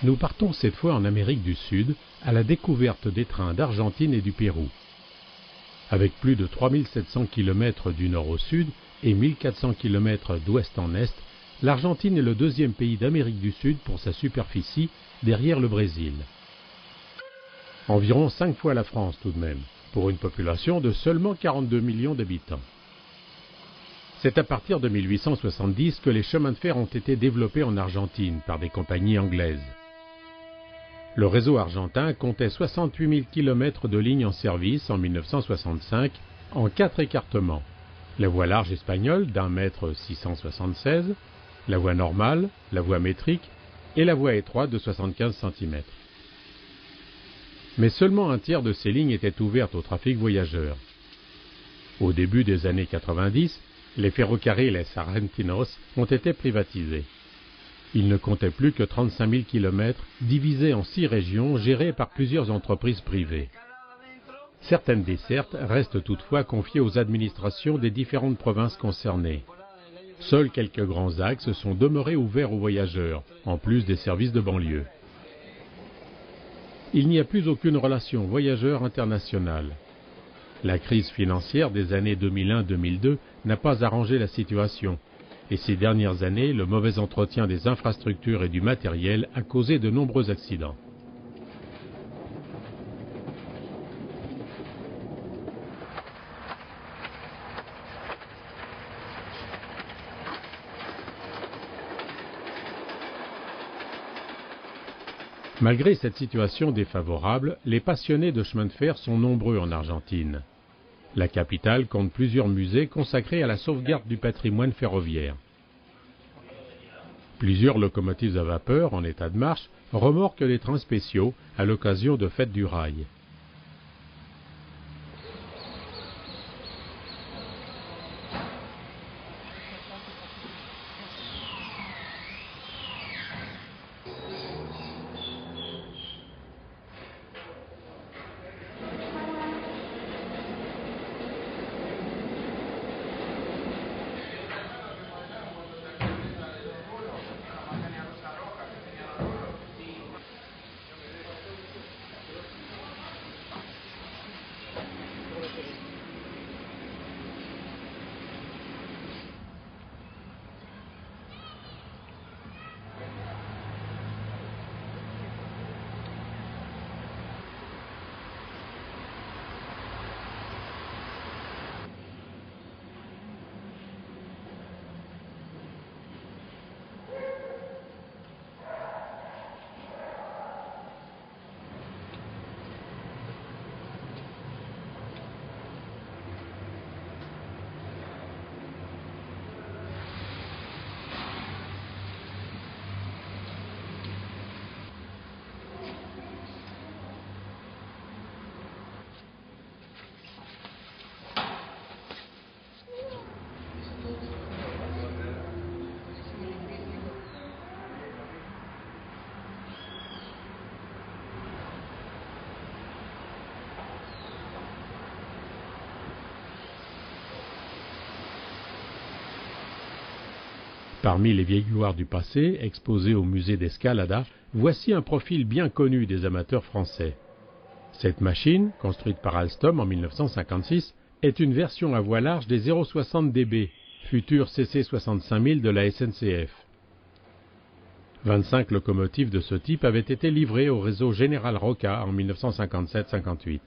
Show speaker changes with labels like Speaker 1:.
Speaker 1: Nous partons cette fois en Amérique du Sud, à la découverte des trains d'Argentine et du Pérou. Avec plus de 3700 km du nord au sud et 1400 km d'ouest en est, l'Argentine est le deuxième pays d'Amérique du Sud pour sa superficie, derrière le Brésil. Environ 5 fois la France tout de même, pour une population de seulement 42 millions d'habitants. C'est à partir de 1870 que les chemins de fer ont été développés en Argentine par des compagnies anglaises. Le réseau argentin comptait 68 000 km de lignes en service en 1965 en 4 écartements. La voie large espagnole d'1 mètre 676, la voie normale, la voie métrique et la voie étroite de 75 cm. Mais seulement un tiers de ces lignes étaient ouvertes au trafic voyageur. Au début des années 90, les ferrocarriles argentinos ont été privatisés. Il ne comptait plus que 35 000 km divisés en 6 régions gérées par plusieurs entreprises privées. Certaines dessertes restent toutefois confiées aux administrations des différentes provinces concernées. Seuls quelques grands axes sont demeurés ouverts aux voyageurs, en plus des services de banlieue. Il n'y a plus aucune relation voyageur internationale. La crise financière des années 2001-2002 n'a pas arrangé la situation. Et ces dernières années, le mauvais entretien des infrastructures et du matériel a causé de nombreux accidents. Malgré cette situation défavorable, les passionnés de chemin de fer sont nombreux en Argentine. La capitale compte plusieurs musées consacrés à la sauvegarde du patrimoine ferroviaire. Plusieurs locomotives à vapeur en état de marche remorquent les trains spéciaux à l'occasion de fêtes du rail. Parmi les vieilles gloires du passé, exposées au musée d'Escalada, voici un profil bien connu des amateurs français. Cette machine, construite par Alstom en 1956, est une version à voie large des 060 DB, futur CC 65000 de la SNCF. 25 locomotives de ce type avaient été livrées au réseau Général Roca en 1957-58.